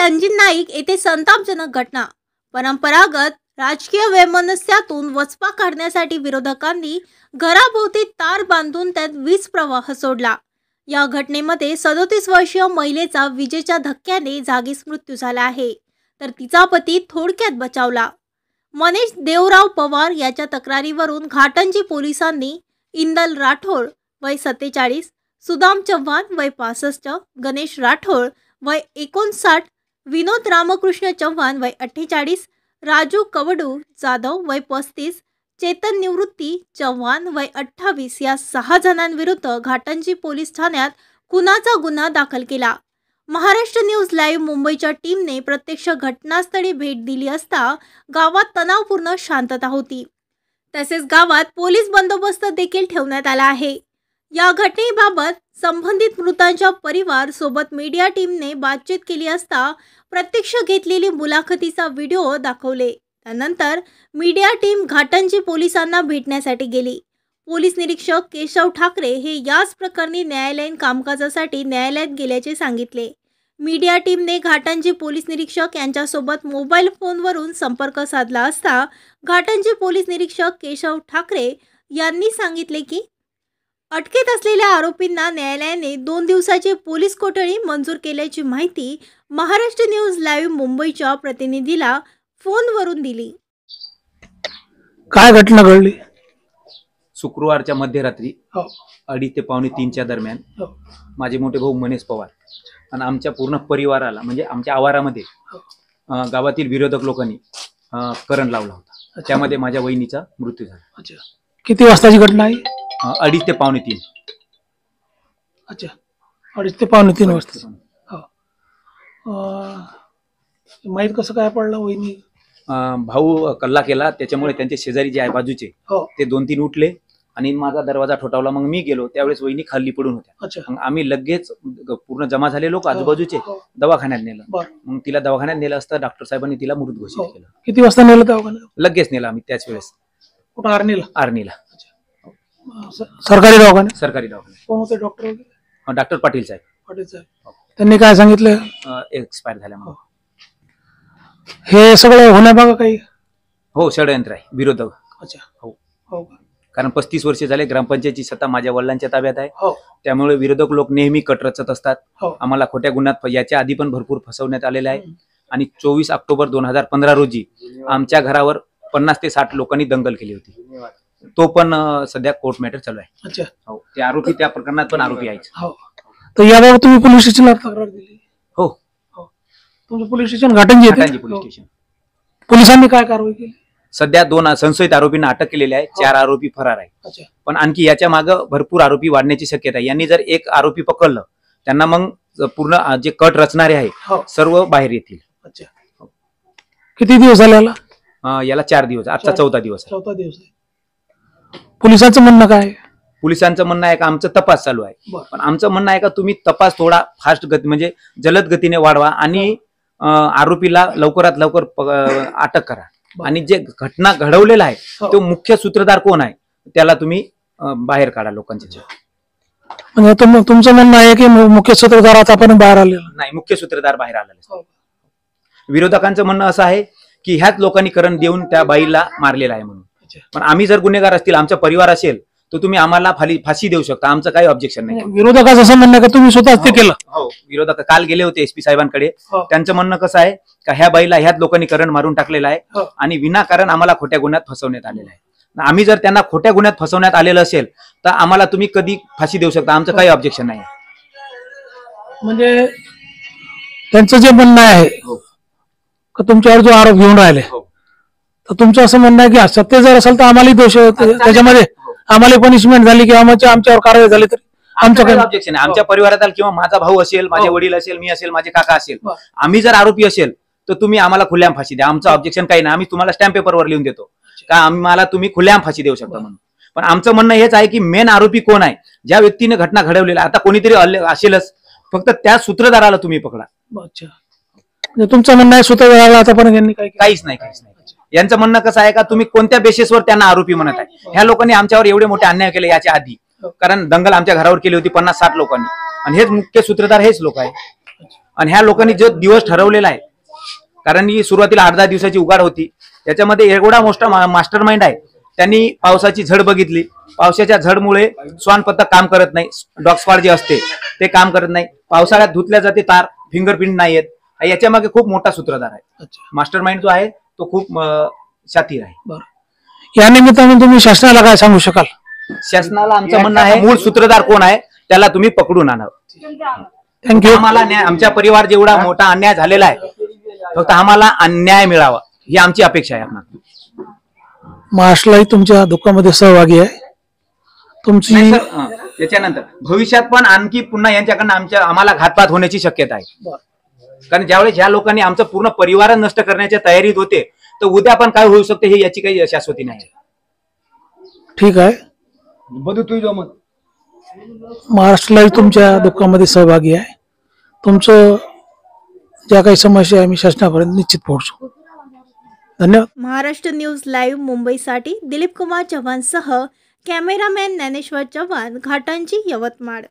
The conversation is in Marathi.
रणजित नाईक येथे संतापजनक घटना। परंपरागत राजकीय वैमनस्यातून वचपा काढण्यासाठी विरोधकांनी घराभोवती तार बांधून त्यात वीज प्रवाह सोडला। या घटनेमध्ये 37 वर्षीय महिलेचा विजेच्या धक्क्याने जागीच मृत्यू झाला आहे, तर तिचा पती थोडक्यात बचावला। मनीष देवराव पवार याच्या तक्रारीवरून घाटंजी पोलिसांनी इंदल राठोड वय 47, सुदाम चव्हाण वय 65, गणेश राठोड वय 59, विनोद रामकृष्ण चव्हाण वय 48, राजू कवडू जाधव वय 35, चेतन निवृत्ती चव्हाण वय 28 या 6 जणांविरुद्ध घाटंजी पोलीस ठाण्यात खुनाचा गुन्हा दाखल केला। महाराष्ट्र न्यूज लाईव्ह मुंबईच्या टीमने प्रत्यक्ष घटनास्थळी भेट दिली असता गावात तणावपूर्ण शांतता होती। तसेच गावात पोलीस बंदोबस्त देखील ठेवण्यात आला आहे। या घटनेबाबत संबंधित मृतांच्या परिवार सोबत मीडिया टीमने बातचीत केली असता प्रत्यक्ष घेतलेली मुलाखतीचा व्हिडिओ दाखवले। त्यानंतर मीडिया टीम घाटंजी पोलिसांना भेटण्यासाठी गेली। पोलीस निरीक्षक केशव ठाकरे हे याच प्रकरणी न्यायालयीन कामकाजासाठी न्यायालयात गेल्याचे सांगितले। मीडिया टीमने घाटंजी पोलीस निरीक्षक यांच्यासोबत मोबाईल फोनवरून संपर्क साधला असता घाटंजी पोलीस निरीक्षक केशव ठाकरे यांनी सांगितले की अटकेत असलेल्या आरोपींना न्यायालयाने 2 दिवसाची पोलीस कोठडी मंजूर केल्याची माहिती महाराष्ट्र न्यूज लाईव्ह मुंबईच्या प्रतिनिधीला फोनवरून दिली। काय घटना घडली? शुक्रवारच्या मध्यरात्री 2:30 ते 2:45च्या दरम्यान माझे मोठे भाऊ मनीष पवार आणि आमच्या पूर्ण परिवाराला म्हणजे आमच्या आवारामध्ये गावातील विरोधक लोकांनी करंट लावला होता। त्यामध्ये माझ्या वहिनीचा मृत्यू झाला। किती वाजताची घटना आहे? 2:30 ते 2:45। अच्छा, 2:30 ते 2:45 वाजता। माहित कसं काय पडलं? वहिनी भाऊ कल्ला केला, त्याच्यामुळे त्यांचे शेजारी जे आहे बाजूचे ते 2-3 उठले आणि माझा दरवाजा ठोठावला। मग मी गेलो, त्यावेळेस वहिनी खाली पडून होत्या। मग आम्ही लगेच पूर्ण जमा झाले लोक आजूबाजूचे दवाखान्यात नेलं। मग तिला दवाखान्यात नेलं असता डॉक्टर साहेबांनी तिला मृत घोषित केलं। किती वाजता नेलं दवाखान्यात? लगेच नेलं आम्ही त्याच वेळेस। कुठं? आर्नीला? आर्नीला। सरकारी दवाखान्यात? सरकारी दवाखान्यात। कोण होते डॉक्टर? डॉक्टर पाटील साहेब। पाटील साहेब त्यांनी काय सांगितलं? एक्सपायर झाल्या म्हणून। हे सगळं होण्यामागं काही षडयंत्र आहे विरोधक। अच्छा, हो कारण 35 वर्ष झाले ग्रामपंचायतीची सत्ता माझ्या वडिलांच्या ताब्यात आहे। त्यामुळे विरोधक लोक नेहमी कट रचत असतात। आम्हाला खोट्या गुन्ह्यात याच्या आधी पण भरपूर फसवण्यात आलेलं आहे। आणि 24 ऑक्टोबर 2015 रोजी आमच्या घरावर 50 ते 60 लोकांनी दंगल केली होती। तो पण सध्या कोर्ट मॅटर चालू आहे। अच्छा, ते आरोपी त्या प्रकरणात पण आरोपी आहेत। तर याबाबत तुम्ही पोलीस स्टेशनला तक्रार दिली? हो, तुमचं police station Ghatanji police station. पोलिसांनी काय कारवाई केली? सध्या 2 संशयित आरोपींना अटक केलेली आहे। 4 आरोपी फरार आहे। पण आणखी याच्या मागे भरपूर आरोपी वाढण्याची शक्यता आहे। यांनी जर एक आरोपी पकडलं त्यांना मग पूर्ण जे कट रचणारे आहे सर्व बाहेर येतील। किती दिवस झाले याला? 4 दिवस। आजचा 4था दिवस आहे। 4था दिवस आहे। पोलिसांचं म्हणणं काय? पोलिसांचं म्हणणं आहे का आमचं तपास चालू आहे, पण आमचं म्हणणं आहे का तुम्ही तपास थोडा फास्ट गती म्हणजे जलद गतीने वाढवा आणि आरोपीला लवकरात लवकर अटक करा। आणि जे घटना घडवलेला आहे तो मुख्य सूत्रधार कोण आहे त्याला तुम्ही बाहेर काढा लोकांच्या। म्हणजे तुमचं म्हणणं आहे की मुख्य सूत्रधार आतापर्यंत बाहेर आलेला नाही? मुख्य सूत्रधार बाहेर आलेला। विरोधकांचं म्हणणं असं आहे की ह्याच लोकांनी करंट देऊन त्या बाईला मारलेला आहे म्हणून। पण आम्ही जर गुन्हेगार असतील, आमचा परिवार असेल, तर तुम्ही आम्हाला फाशी देऊ शकता, आमचं काही ऑब्जेक्शन नाही। विरोधकाचं असं म्हणणं का तुम्ही स्वतःच ते केलं? हो, विरोधक काल गेले होते SP साहेबांकडे। त्यांचं म्हणणं कसं आहे का ह्या बाईला ह्याच लोकांनी करंट मारून टाकलेला आहे आणि विनाकारण आम्हाला खोट्या गुन्ह्यात फसवण्यात आलेलं आहे। आम्ही जर त्यांना खोट्या गुन्ह्यात फसवण्यात आलेलं असेल तर आम्हाला तुम्ही कधी फाशी देऊ शकता, आमचं काही ऑब्जेक्शन नाही। म्हणजे त्यांचं जे म्हणणं आहे का तुमच्यावर जो आरोप घेऊन राहिले तर तुमचं असं म्हणणं आहे की सत्य जर असेल तर आम्हाला दोष त्याच्यामध्ये आम्हाला पनिशमेंट झाली किंवा आमच्यावर कारवाई झाली तर आमचं काही ऑब्जेक्शन आहे। आमच्या परिवारात किंवा माझा भाऊ असेल, माझे वडील असेल, मी असेल, माझे काका असेल, आम्ही जर आरोपी असेल तर तुम्ही आम्हाला खुल्याम फाशी द्या, आमचं ऑब्जेक्शन काही नाही। आम्ही तुम्हाला स्टॅम्प पेपरवर लिहून देतो का आम्हाला तुम्ही खुल्याम फाशी देऊ शकता म्हणून। पण आमचं म्हणणं हेच आहे की मेन आरोपी कोण आहे, ज्या व्यक्तीने घटना घडवलेला, आता कोणीतरी असेलच, फक्त त्या सूत्रधाराला तुम्ही पकडा। तुमचं म्हणणं आहे सूत्रधाराला आतापर्यंत काहीच नाही। यांचं म्हणणं कसं आहे का तुम्ही कोणत्या बेसिसवर त्यांना आरोपी म्हणत आहे? ह्या लोकांनी आमच्यावर एवढे मोठे अन्याय केले याच्या आधी, कारण दंगल आमच्या घरावर केली होती 50-60 लोकांनी, आणि हेच मुख्य सूत्रधार हेच लोक आहे। आणि ह्या लोकांनी जो दिवस ठरवलेला आहे, कारण ही सुरुवातीला 8-10 दिवसाची उघाड होती, त्याच्यामध्ये एवढा मोठा मास्टर माइंड आहे. त्यांनी पावसाची झड बघितली, पावसाच्या झडमुळे श्वान पथक काम करत नाही, डॉग स्क्वॉड जे असते ते काम करत नाही, पावसाळ्यात धुतल्या जाते तार, फिंगरप्रिंट नाही येत. याच्या मागे खूप मोठा सूत्रधार आहे. अच्छा. मास्टर माइंड जो आहे तो खूप शातीर आहे. बरं, या निमित्ताने तुम्ही शासनाला काय सांगू शकाल? शासनाला आमचं म्हणणं आहे, मूळ सूत्रधार कोण आहे त्याला तुम्ही पकडून आणा. थँक्यू. आम्हाला आमच्या परिवार जेवढा मोठा अन्याय झालेला आहे, फक्त आम्हाला अन्याय मिळावा ही आमची अपेक्षा आहे. महाराष्ट्रालाही तुमच्या दुःखामध्ये सहभागी आहे. तुमची नाही सर, त्याच्यानंतर भविष्यात पण आणखी पुन्हा यांच्याकडनं आम्हाला घातपात होण्याची शक्यता आहे. कारण ज्यावेळेस ह्या लोकांनी आमचं पूर्ण परिवार नष्ट करण्याच्या तयारीत होते, तर उद्या पण काय होऊ शकते हे याची काही शाश्वती नाही. ठीक आहे. महाराष्ट्रालाही तुमच्या दुःखामध्ये सहभागी आहे. तुमचं ज्या काही समस्या आहे मी शासनापर्यंत निश्चित पोहोचू. धन्यवाद. महाराष्ट्र न्यूज लाईव्ह मुंबईसाठी दिलीप कुमार चव्हाणसह कॅमेरामॅन ज्ञानेश्वर चव्हाण, घाटंजी, यवतमाळ.